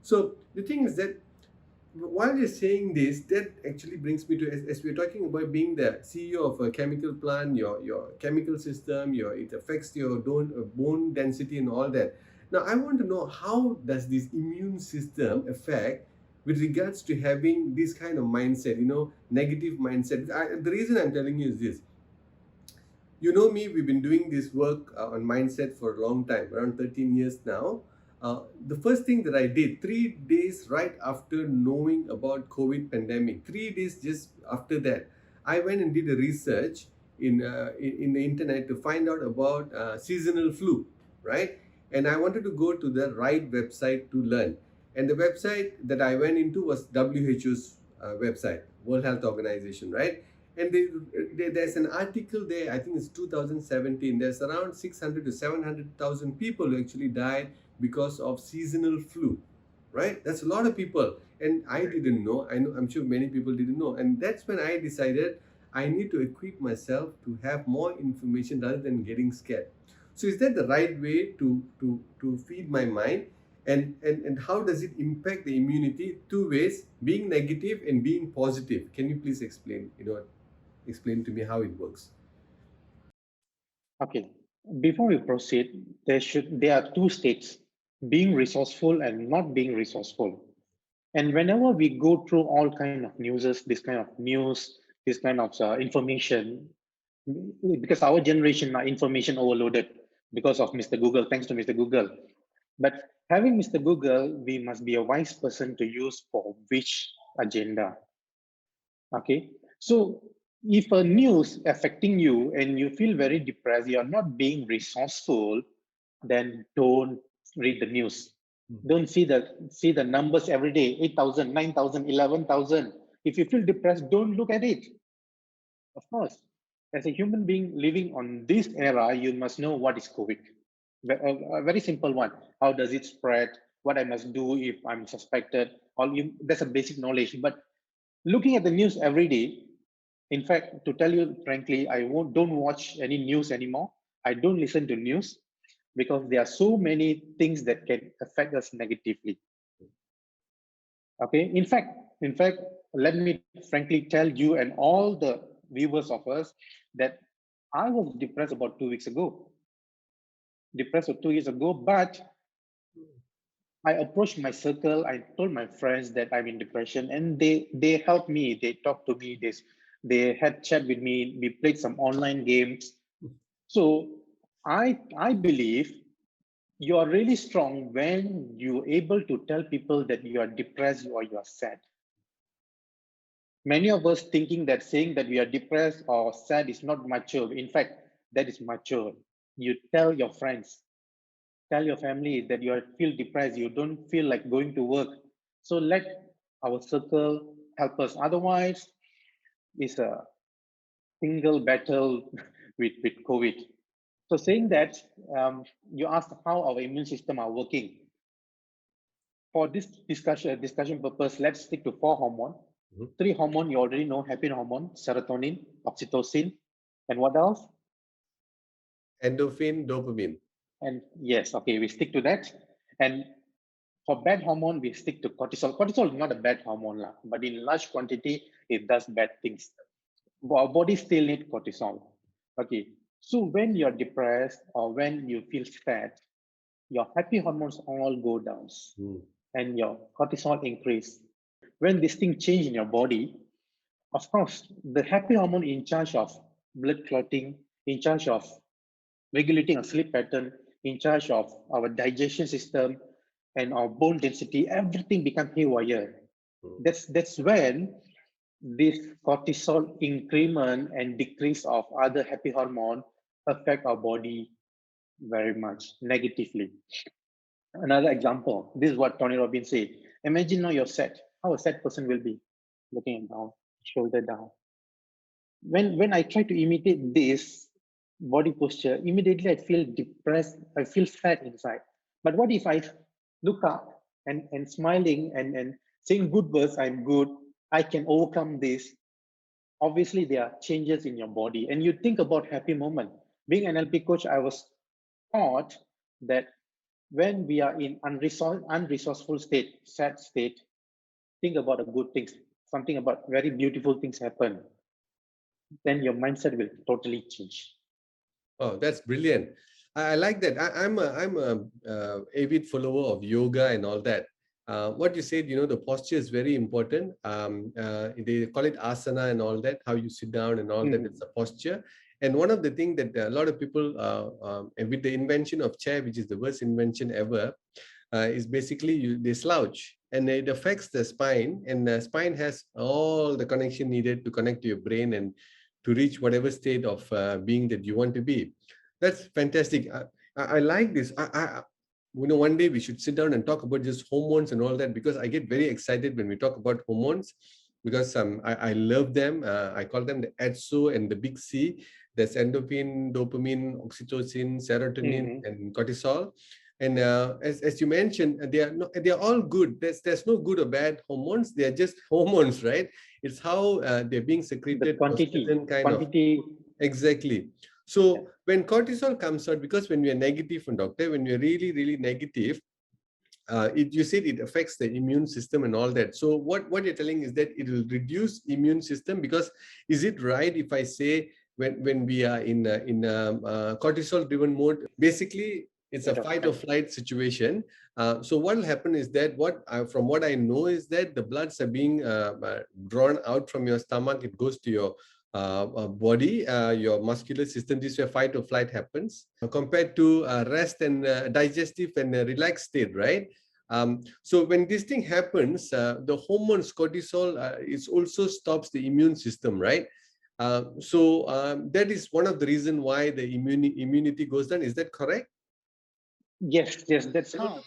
So the thing is that while you're saying this, that actually brings me to, as we're talking about being the CEO of a chemical plant, your chemical system, your it affects your bone density and all that. Now, I want to know, how does this immune system affect with regards to having this kind of mindset, negative mindset. The reason I'm telling you is this. You know me, we've been doing this work on mindset for a long time, around 13 years now. The first thing that I did 3 days right after knowing about COVID pandemic, 3 days just after that, I went and did a research in the internet to find out about seasonal flu, right? And I wanted to go to the right website to learn. And the website that I went into was WHO's website, World Health Organization, right? And there's an article there, I think it's 2017. There's around 600 to 700,000 people who actually died because of seasonal flu, right? That's a lot of people. And I didn't know. I'm sure many people didn't know. And that's when I decided I need to equip myself to have more information rather than getting scared. So is that the right way to feed my mind? And how does it impact the immunity? Two ways: being negative and being positive. Can you please explain to me how it works? Okay. Before we proceed, there are two states, being resourceful and not being resourceful. And whenever we go through all kind of news, this kind of information, because our generation are information overloaded because of Mr. Google, thanks to Mr. Google. But having Mr. Google, we must be a wise person to use for which agenda. Okay. So if a news affecting you and you feel very depressed, you are not being resourceful, then don't read the news. Don't see the numbers every day, 8,000, 9,000, 11,000. If you feel depressed, don't look at it. Of course, as a human being living on this era, you must know what is COVID. A very simple one. How does it spread? What I must do if I'm suspected? That's a basic knowledge. But looking at the news every day, in fact, to tell you frankly, don't watch any news anymore. I don't listen to news because there are so many things that can affect us negatively. Okay. In fact, let me frankly tell you and all the viewers of us that I was depressed about 2 weeks ago. Depressed 2 years ago, but I approached my circle. I told my friends that I'm in depression, and they helped me. They talked to me. They had chat with me. We played some online games. So I believe you are really strong when you're able to tell people that you are depressed or you are sad. Many of us thinking that saying that we are depressed or sad is not mature. In fact, that is mature. You tell your friends, tell your family that feel depressed, you don't feel like going to work. So let our circle help us. Otherwise, it's a single battle with COVID. So saying that, you asked how our immune system are working. For this discussion purpose, let's stick to four hormone. Mhm. Three hormone you already know: happy hormone, serotonin, oxytocin, and what else? Endorphin, dopamine. And yes, okay, we stick to that. And for bad hormone, we stick to cortisol. Cortisol is not a bad hormone, lah, but in large quantity, it does bad things. Our body still need cortisol. Okay, so when you're depressed or when you feel sad, your happy hormones all go down Mm. and your cortisol increase. When this thing change in your body, of course, the happy hormone in charge of blood clotting, in charge of regulating our sleep pattern, in charge of our digestion system and our bone density, everything become haywire. Mm. That's when this cortisol increment and decrease of other happy hormone affect our body very much negatively. Another example, this is what Tony Robbins said. Imagine now you're sad. How a sad person will be, looking down, shoulder down. When I try to imitate this body posture, immediately I feel depressed, I feel sad inside. But what if I look up and smiling and saying good words, I'm good, I can overcome this. Obviously there are changes in your body. And you think about happy moment. Being an NLP coach, I was taught that when we are in unresourceful state, sad state, think about the good things, something about very beautiful things happen, then your mindset will totally change. Oh, that's brilliant. I like that. I'm a avid follower of yoga and all that. What you said, the posture is very important. They call it asana and all that, how you sit down and all that. Mhm. It's a posture. And one of the things that a lot of people, and with the invention of chair, which is the worst invention ever, is basically they slouch and it affects the spine, and the spine has all the connection needed to connect to your brain and to reach whatever state of being that you want to be. That's fantastic. I like this. One day we should sit down and talk about just hormones and all that, because I get very excited when we talk about hormones, because I love them. I call them the EDSO and the big C. There's endorphin, dopamine, oxytocin, serotonin, Mhm. and cortisol. And as you mentioned, they are all good. There's no good or bad hormones. They are just hormones, right? It's how they're being The secreted for quantity, certain kind of. quantity. Exactly. Yeah. So when cortisol comes out, because when we are negative, and doctor, when we are really, really negative, you said it affects the immune system and all that. So what you're telling is that it will reduce immune system, because is it right if I say when we are in cortisol driven mode, basically it's a That of fight or right. flight situation. So what will happen is that from what I know is that the bloods are being drawn out from your stomach. It goes to your body, your muscular system. This is where fight or flight happens, compared to rest and digestive and relaxed state, right? So when this thing happens, the hormones cortisol is also stops the immune system, right? That is one of the reasons why the immunity goes down. Is that correct? Yes, yes, that's how.